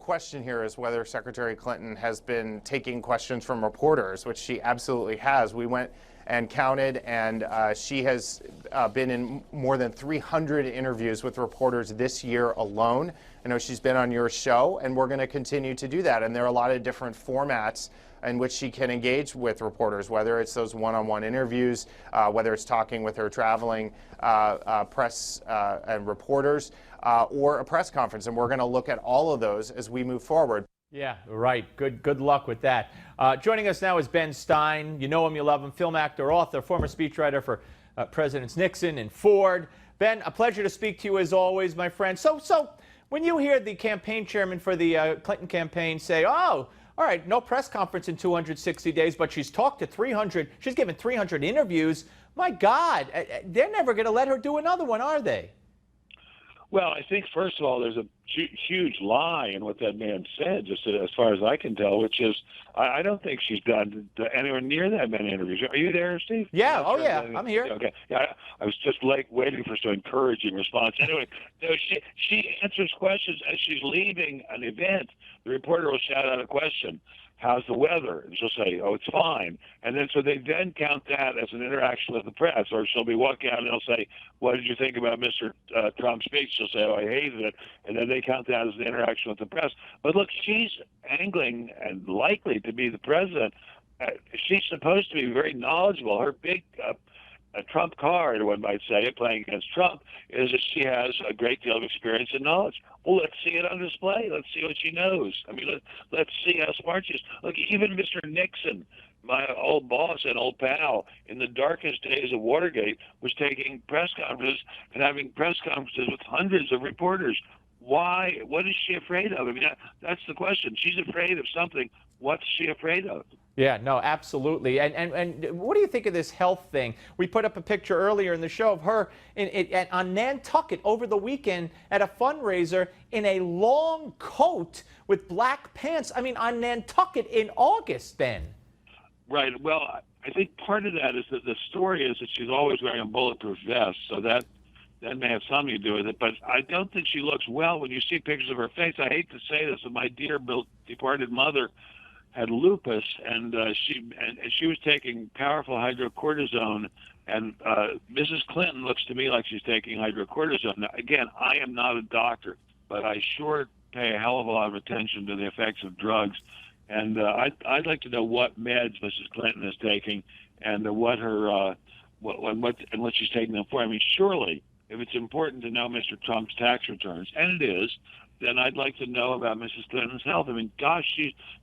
question here is whether Secretary Clinton has been taking questions from reporters, which she absolutely has. We went and counted, and she has been in more than 300 interviews with reporters this year alone. I know she's been on your show, and we're going to continue to do that. And there are a lot of different formats in which she can engage with reporters, whether it's those one-on-one interviews, whether it's talking with her traveling press and reporters, or a press conference. And we're going to look at all of those as we move forward. Yeah, right. Good luck with that. Joining us now is Ben Stein. You know him, you love him, film actor, author, former speechwriter for Presidents Nixon and Ford. Ben, a pleasure to speak to you as always, my friend. So when you hear the campaign chairman for the Clinton campaign say, oh, all right, no press conference in 260 days, but she's talked to 300, she's given 300 interviews. My God, they're never going to let her do another one, are they? Well, I think, first of all, there's a huge lie in what that man said, just as far as I can tell, which is I don't think she's done anywhere near that many interviews. Are you there, Steve? Yeah, oh yeah, I'm here. Okay, yeah, I was just waiting for some encouraging response. Anyway, no, she answers questions as she's leaving an event. The reporter will shout out a question. How's the weather? And she'll say, oh, it's fine. And then so they then count that as an interaction with the press. Or she'll be walking out and they'll say, what did you think about Mr. Trump's speech? She'll say, oh, I hated it. And then they count that as an interaction with the press. But look, she's angling and likely to be the president. She's supposed to be very knowledgeable. Her big Trump card, one might say, playing against Trump, is that she has a great deal of experience and knowledge. Well, let's see it on display. Let's see what she knows. I mean, let's see how smart she is. Look, even Mr. Nixon, my old boss and old pal, in the darkest days of Watergate, was taking press conferences and having press conferences with hundreds of reporters. Why? What is she afraid of? I mean, that's the question. She's afraid of something. What's she afraid of? Yeah, no, absolutely. And what do you think of this health thing? We put up a picture earlier in the show of her on Nantucket over the weekend at a fundraiser in a long coat with black pants. I mean, on Nantucket in August, Ben. Right. Well, I think part of that is that the story is that she's always wearing a bulletproof vest, so that may have something to do with it. But I don't think she looks well when you see pictures of her face. I hate to say this, but my dear departed mother had lupus, and she was taking powerful hydrocortisone, and Mrs. Clinton looks to me like she's taking hydrocortisone. Now, again, I am not a doctor, but I sure pay a hell of a lot of attention to the effects of drugs, and I'd like to know what meds Mrs. Clinton is taking, and what her what she's taking them for. I mean, surely, if it's important to know Mr. Trump's tax returns, and it is, then I'd like to know about Mrs. Clinton's health. I mean, gosh,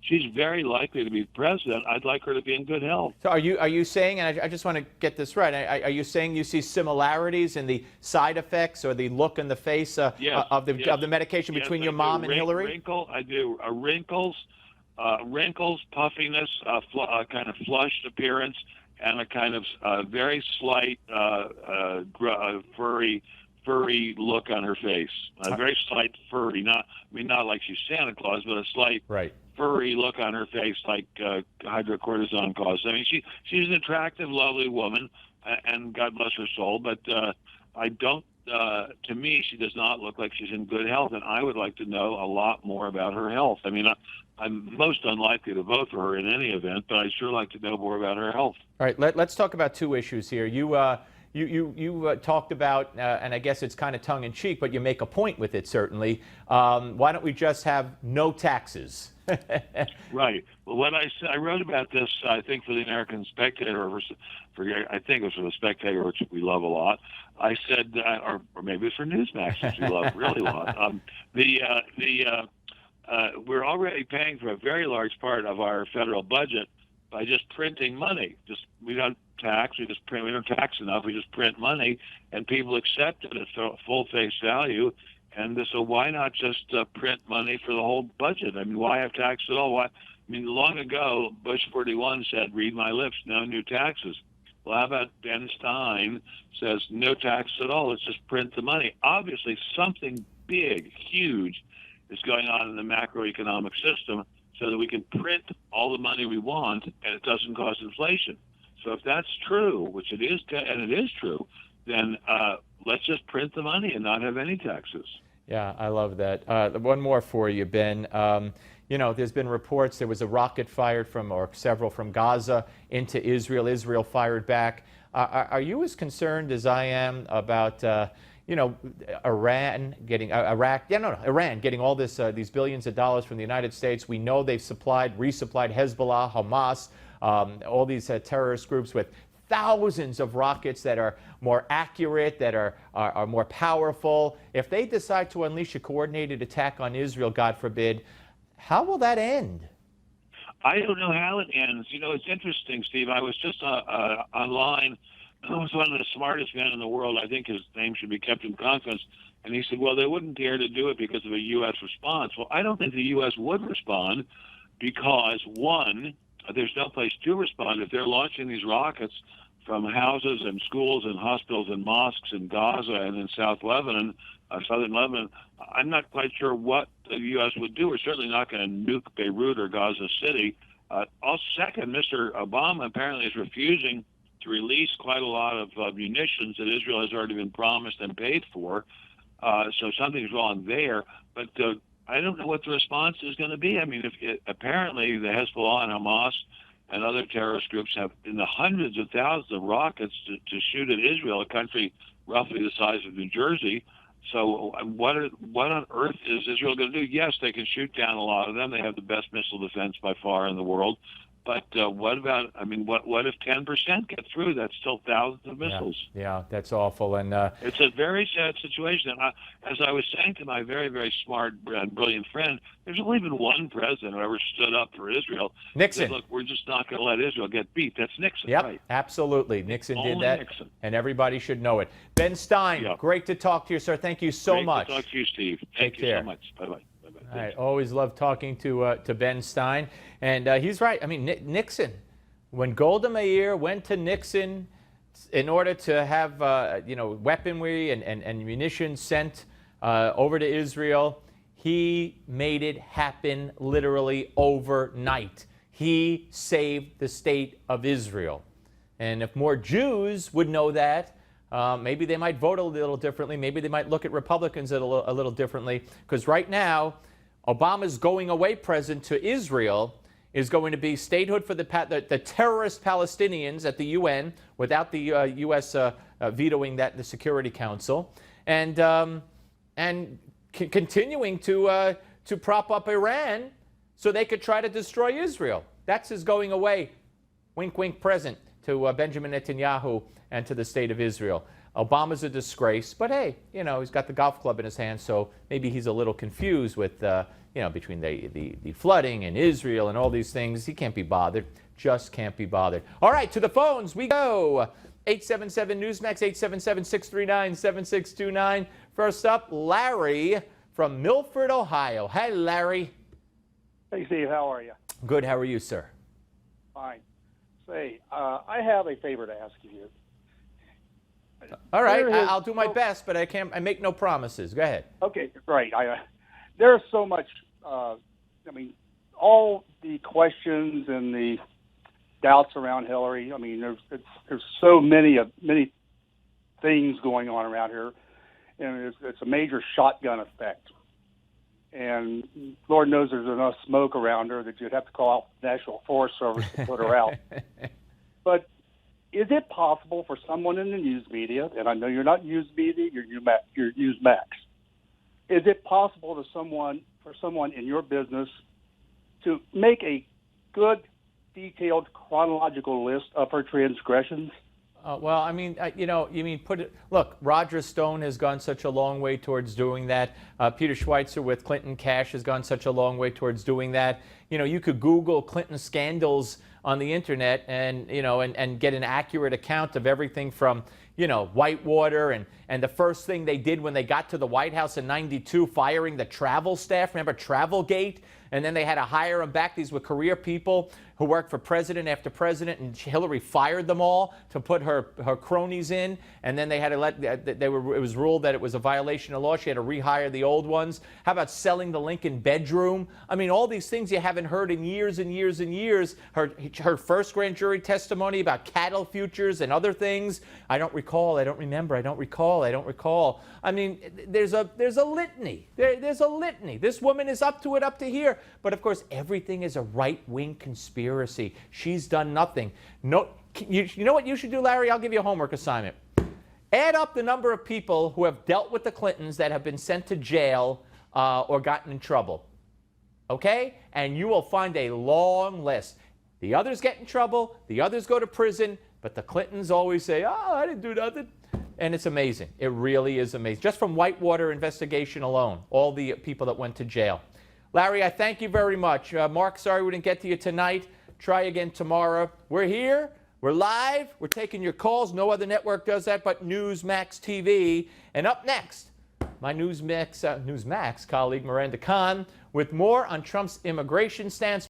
she's very likely to be president. I'd like her to be in good health. So are you saying, and I just want to get this right, are you saying you see similarities in the side effects or the look in the face of the medication between your mom and Hillary? I do. Wrinkles, puffiness, kind of flushed appearance, and a kind of very slight furry look on her face. A very slight furry, not like she's Santa Claus, but a slight furry look on her face, like hydrocortisone causes. I mean, she's an attractive, lovely woman, and God bless her soul. But I don't. To me, she does not look like she's in good health, and I would like to know a lot more about her health. I mean, I'm most unlikely to vote for her in any event, but I'd sure like to know more about her health. All right, let's talk about two issues here. You talked about, and I guess it's kind of tongue-in-cheek, but you make a point with it, certainly. Why don't we just have no taxes? Right. Well, what I wrote about this, I think, for the American Spectator, I think it was for the Spectator, which we love a lot. I said, or maybe it's for Newsmax, which we love really a lot. We're already paying for a very large part of our federal budget by just printing money. We don't tax, we don't tax enough, we just print money, and people accept it at full face value. And so why not just print money for the whole budget? I mean, why have tax at all? I mean, long ago, Bush 41 said, read my lips, no new taxes. Well, how about Ben Stein says, no tax at all, let's just print the money. Obviously, something big, huge is going on in the macroeconomic system so that we can print all the money we want and it doesn't cause inflation. So if that's true, which it is, and it is true, then let's just print the money and not have any taxes. Yeah, I love that. One more for you, Ben. You know, there's been reports there was a rocket fired from, or several from Gaza into Israel. Israel fired back. Are you as concerned as I am about, you know, Iran getting Iran getting all this these billions of dollars from the United States? We know they've resupplied Hezbollah, Hamas, all these terrorist groups with thousands of rockets that are more accurate, that are more powerful. If they decide to unleash a coordinated attack on Israel, God forbid, how will that end? I don't know how it ends. You know, it's interesting, Steve. I was just online. It was one of the smartest men in the world. I think his name should be kept in confidence. And he said, well, they wouldn't dare to do it because of a U.S. response. Well, I don't think the U.S. would respond because, one, there's no place to respond. If they're launching these rockets from houses and schools and hospitals and mosques in Gaza and in southern Lebanon, I'm not quite sure what the U.S. would do. We're certainly not going to nuke Beirut or Gaza City. Also, second, Mr. Obama apparently is refusing to release quite a lot of munitions that Israel has already been promised and paid for. So something's wrong there. But I don't know what the response is going to be. I mean, apparently the Hezbollah and Hamas and other terrorist groups have in the hundreds of thousands of rockets to shoot at Israel, a country roughly the size of New Jersey. So what on earth is Israel going to do? Yes, they can shoot down a lot of them. They have the best missile defense by far in the world. But what about, I mean, what if 10% get through? That's still thousands of missiles. Yeah, that's awful. And it's a very sad situation. And as I was saying to my very, very smart and brilliant friend, there's only been one president who ever stood up for Israel. Nixon. Said, look, we're just not going to let Israel get beat. That's Nixon, yep, right? Absolutely. Nixon did Only that, Nixon. And everybody should know it. Ben Stein, Yep. Great to talk to you, sir. Thank you so much. Great to talk to you, Steve. Take Thank you care. so much. Bye-bye. I always love talking to Ben Stein, and he's right. I mean, Nixon, when Golda Meir went to Nixon in order to have weaponry and munitions sent over to Israel, he made it happen literally overnight. He saved the state of Israel. And if more Jews would know that, maybe they might vote a little differently. Maybe they might look at Republicans a little differently. Because right now, Obama's going away present to Israel is going to be statehood for the terrorist Palestinians at the UN without the U.S. Vetoing that in the Security Council, and continuing to prop up Iran so they could try to destroy Israel. That's his going away, wink, wink, present to Benjamin Netanyahu and to the state of Israel. Obama's a disgrace, but hey, you know, he's got the golf club in his hand, so maybe he's a little confused with, between the flooding and Israel and all these things. He can't be bothered, just can't be bothered. All right, to the phones we go. 877-Newsmax, 877-639-7629. First up, Larry from Milford, Ohio. Hi, Larry. Hey, Steve, how are you? Good, how are you, sir? Fine. Say, I have a favor to ask of you. All right, I'll do my best, but I make no promises. Go ahead. Okay, right. There's so much, all the questions and the doubts around Hillary. I mean, there's so many things going on around here, and it's a major shotgun effect. And Lord knows there's enough smoke around her that you'd have to call out the National Forest Service to put her out. But is it possible for someone in the news media, and I know you're not news media, you're Newsmax, is it possible for someone in your business to make a good, detailed, chronological list of her transgressions? Well, I mean, look, Roger Stone has gone such a long way towards doing that. Peter Schweitzer with Clinton Cash has gone such a long way towards doing that. You know, you could Google Clinton scandals on the internet and get an accurate account of everything from, Whitewater and the first thing they did when they got to the White House in '92, firing the travel staff. Remember Travelgate? And then they had to hire them back. These were career people. who worked for president after president, and Hillary fired them all to put her cronies in, and then they had to it was ruled that it was a violation of law. She had to rehire the old ones. How about selling the Lincoln bedroom? I mean, all these things you haven't heard in years and years and years. Her first grand jury testimony about cattle futures and other things. I don't recall, I don't remember, I don't recall, I don't recall. I mean, there's a litany. There's a litany. This woman is up to it, up to here. But of course, everything is a right-wing conspiracy. She's done nothing. No, you know what you should do, Larry? I'll give you a homework assignment. Add up the number of people who have dealt with the Clintons that have been sent to jail or gotten in trouble. Okay? And you will find a long list. The others get in trouble, the others go to prison, but the Clintons always say, oh, I didn't do nothing. And it's amazing. It really is amazing. Just from Whitewater investigation alone, all the people that went to jail. Larry, I thank you very much. Mark, sorry we didn't get to you tonight. Try again tomorrow. We're here. We're live. We're taking your calls. No other network does that but Newsmax TV. And up next, my Newsmax colleague Miranda Khan with more on Trump's immigration stance.